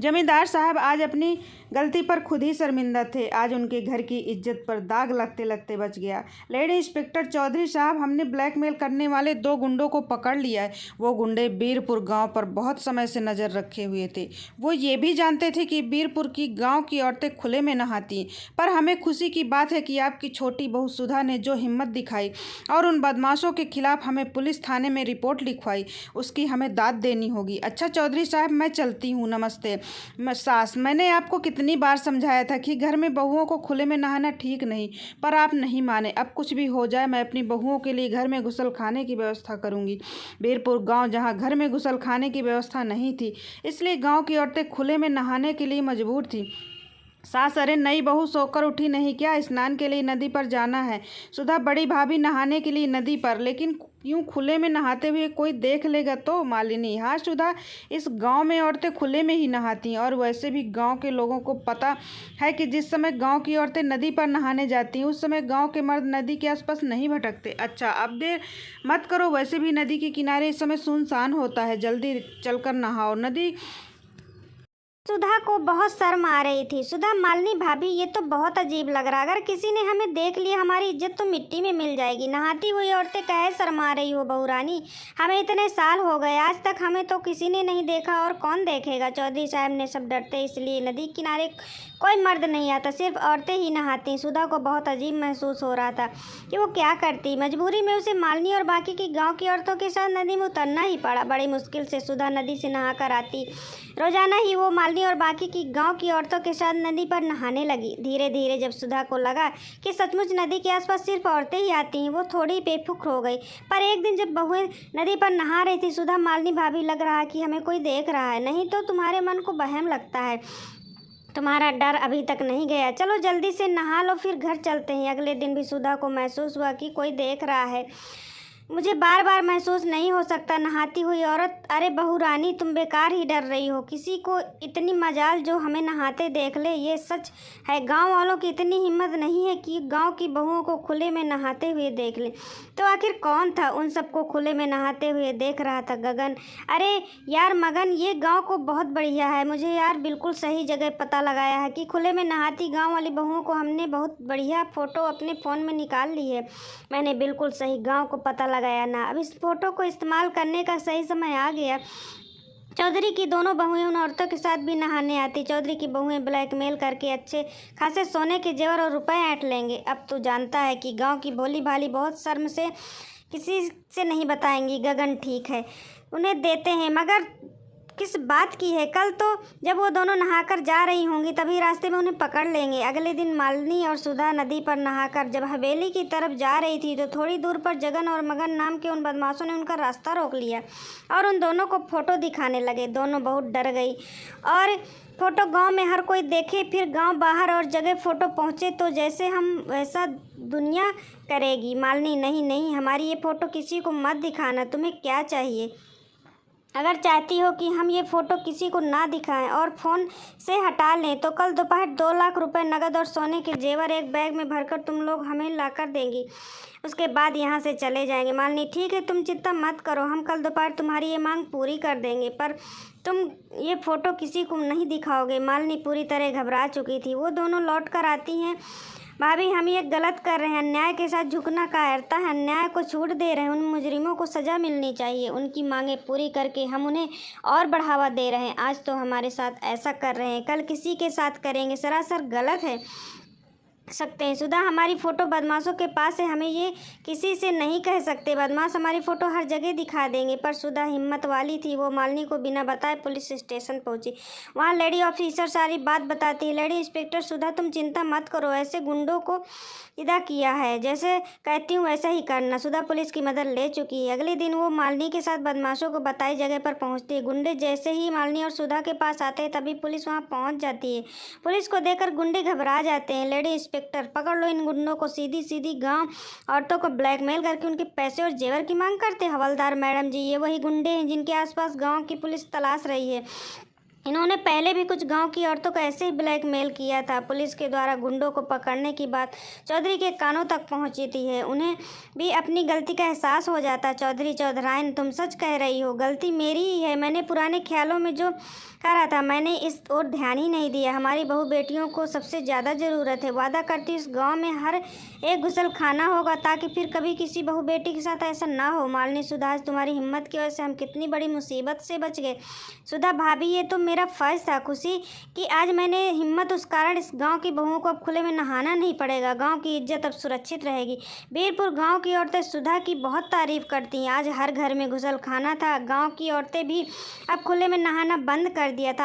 जमींदार साहब आज अपनी गलती पर खुद ही शर्मिंदा थे। आज उनके घर की इज्जत पर दाग लगते लगते बच गया। लेडी इंस्पेक्टर चौधरी साहब, हमने ब्लैकमेल करने वाले 2 गुंडों को पकड़ लिया है। वो गुंडे बीरपुर गांव पर बहुत समय से नज़र रखे हुए थे। वो ये भी जानते थे कि बीरपुर की गांव की औरतें खुले में नहाती। पर हमें खुशी की बात है कि आपकी छोटी बहू सुधा ने जो हिम्मत दिखाई और उन बदमाशों के खिलाफ हमें पुलिस थाने में रिपोर्ट लिखवाई, उसकी हमें दाद देनी होगी। अच्छा चौधरी साहब, मैं चलती हूँ। नमस्ते। सास, मैंने आपको कितनी बार समझाया था कि घर में बहुओं को खुले में नहाना ठीक नहीं, पर आप नहीं माने। अब कुछ भी हो जाए, मैं अपनी बहुओं के लिए घर में गुसल खाने की व्यवस्था करूंगी। बीरपुर गांव जहां घर में गुसल खाने की व्यवस्था नहीं थी, इसलिए गांव की औरतें खुले में नहाने के लिए मजबूर थी। सास, अरे नई बहू सोकर उठी नहीं क्या? स्नान के लिए नदी पर जाना है। सुधा, बड़ी भाभी नहाने के लिए नदी पर, लेकिन यूं खुले में नहाते हुए कोई देख लेगा तो? मालिनी, हाँ सुधा, इस गांव में औरतें खुले में ही नहाती हैं, और वैसे भी गांव के लोगों को पता है कि जिस समय गांव की औरतें नदी पर नहाने जाती हैं, उस समय गांव के मर्द नदी के आसपास नहीं भटकते। अच्छा, अब देर मत करो, वैसे भी नदी के किनारे इस समय सुनसान होता है, जल्दी चलकर नहाओ। नदी सुधा को बहुत शर्म आ रही थी। सुधा, मालिनी भाभी, ये तो बहुत अजीब लग रहा। अगर किसी ने हमें देख लिया, हमारी इज्जत तो मिट्टी में मिल जाएगी। नहाती हुई औरतें कहे शर्मा रही हो बहू रानी? हमें इतने साल हो गए, आज तक हमें तो किसी ने नहीं देखा, और कौन देखेगा? चौधरी साहब ने सब डरते इसलिए नदी किनारे कोई मर्द नहीं आता, सिर्फ औरतें ही नहाती। सुधा को बहुत अजीब महसूस हो रहा था कि वो क्या करती। मजबूरी में उसे मालिनी और बाकी की गाँव की औरतों के साथ नदी में उतरना ही पड़ा। बड़ी मुश्किल से सुधा नदी से नहा कर आती। रोजाना ही वो मालिनी और बाकी की गांव की औरतों के साथ नदी पर नहाने लगी। धीरे धीरे जब सुधा को लगा कि सचमुच नदी के आसपास सिर्फ औरतें ही आती हैं, वो थोड़ी बेफिक्र हो गई। पर एक दिन जब बहुएं नदी पर नहा रही थी, सुधा, मालिनी भाभी, लग रहा है कि हमें कोई देख रहा है। नहीं तो तुम्हारे मन को वहम लगता है, तुम्हारा डर अभी तक नहीं गया। चलो जल्दी से नहा लो, फिर घर चलते हैं। अगले दिन भी सुधा को महसूस हुआ कि कोई देख रहा है। मुझे बार बार महसूस नहीं हो सकता। नहाती हुई औरत, अरे बहू रानी, तुम बेकार ही डर रही हो। किसी को इतनी मजाल जो हमें नहाते देख ले, ये सच है। गांव वालों की इतनी हिम्मत नहीं है कि गांव की बहुओं को खुले में नहाते हुए देख ले। तो आखिर कौन था उन सबको खुले में नहाते हुए देख रहा था? गगन। अरे यार मगन, ये गाँव को बहुत बढ़िया है। मुझे यार बिल्कुल सही जगह पता लगाया है कि खुले में नहाती गाँव वाली बहुओं को हमने बहुत बढ़िया फ़ोटो अपने फ़ोन में निकाल ली है। मैंने बिल्कुल सही गाँव को पता गया ना। अब इस फोटो को इस्तेमाल करने का सही समय आ गया। चौधरी की दोनों बहुएं उन औरतों के साथ भी नहाने आती। चौधरी की बहुएं ब्लैकमेल करके अच्छे खासे सोने के जेवर और रुपए ऐंठ लेंगे। अब तो जानता है कि गांव की भोली भाली बहुत शर्म से किसी से नहीं बताएंगी। गगन, ठीक है, उन्हें देते हैं, मगर किस बात की है? कल तो जब वो दोनों नहाकर जा रही होंगी, तभी रास्ते में उन्हें पकड़ लेंगे। अगले दिन मालिनी और सुधा नदी पर नहाकर जब हवेली की तरफ जा रही थी, तो थोड़ी दूर पर जगन और मगन नाम के उन बदमाशों ने उनका रास्ता रोक लिया और उन दोनों को फोटो दिखाने लगे। दोनों बहुत डर गई और फोटो गांव में हर कोई देखे, फिर गांव बाहर और जगह फोटो पहुंचे तो जैसे हम वैसा दुनिया करेगी। मालिनी, नहीं नहीं, हमारी ये फ़ोटो किसी को मत दिखाना। तुम्हें क्या चाहिए? अगर चाहती हो कि हम ये फ़ोटो किसी को ना दिखाएं और फ़ोन से हटा लें, तो कल दोपहर 2 लाख रुपए नकद और सोने के जेवर एक बैग में भरकर तुम लोग हमें लाकर देंगी। उसके बाद यहाँ से चले जाएंगे। मालिनी, ठीक है, तुम चिंता मत करो, हम कल दोपहर तुम्हारी ये मांग पूरी कर देंगे, पर तुम ये फ़ोटो किसी को नहीं दिखाओगे। मालिनी पूरी तरह घबरा चुकी थी। वो दोनों लौट कर आती हैं। भाभी, हम ये गलत कर रहे हैं। अन्याय के साथ झुकना कायरता है। अन्याय को छूट दे रहे हैं। उन मुजरिमों को सज़ा मिलनी चाहिए। उनकी मांगें पूरी करके हम उन्हें और बढ़ावा दे रहे हैं। आज तो हमारे साथ ऐसा कर रहे हैं, कल किसी के साथ करेंगे। सरासर गलत है सकते हैं। सुधा, हमारी फ़ोटो बदमाशों के पास है, हमें ये किसी से नहीं कह सकते। बदमाश हमारी फ़ोटो हर जगह दिखा देंगे। पर सुधा हिम्मत वाली थी। वो मालिनी को बिना बताए पुलिस स्टेशन पहुंची। वहाँ लेडी ऑफिसर सारी बात बताती है। लेडी इंस्पेक्टर, सुधा तुम चिंता मत करो, ऐसे गुंडों को इदा किया है, जैसे कहती हूँ वैसा ही करना। सुधा पुलिस की मदद ले चुकी है। अगले दिन वो मालिनी के साथ बदमाशों को बताई जगह पर पहुँचती है। गुंडे जैसे ही मालिनी और सुधा के पास आते हैं, तभी पुलिस वहाँ पहुँच जाती है। पुलिस को देखकर गुंडे घबरा जाते हैं। लेडी इंस्पेक्टर, पकड़ लो इन गुंडों को। सीधी सीधी गांव औरतों को ब्लैकमेल करके उनके पैसे और जेवर की मांग करते। हवलदार मैडम जी, ये वही गुंडे हैं जिनके आसपास गांव की पुलिस तलाश रही है। इन्होंने पहले भी कुछ गांव की औरतों को ऐसे ही ब्लैकमेल किया था। पुलिस के द्वारा गुंडों को पकड़ने की बात चौधरी के कानों तक पहुंचती है। उन्हें भी अपनी गलती का एहसास हो जाता। चौधरी चौधराइन, तुम सच कह रही हो, गलती मेरी ही है। मैंने पुराने ख्यालों में जो करा था, मैंने इस ओर ध्यान ही नहीं दिया। हमारी बहू बेटियों को सबसे ज़्यादा ज़रूरत है। वादा करती इस गाँव में हर एक गुसल खाना होगा ताकि फिर कभी किसी बहू बेटी के साथ ऐसा ना हो। मालिनी, सुधा, आज तुम्हारी हिम्मत की वजह से हम कितनी बड़ी मुसीबत से बच गए। सुधा भाभी, ये तो मेरा फ़र्ज़ था खुशी कि आज मैंने हिम्मत, उस कारण इस गांव की बहुओं को अब खुले में नहाना नहीं पड़ेगा। गांव की इज्जत अब सुरक्षित रहेगी। वीरपुर गांव की औरतें सुधा की बहुत तारीफ करती हैं। आज हर घर में घुसल खाना था। गांव की औरतें भी अब खुले में नहाना बंद कर दिया था।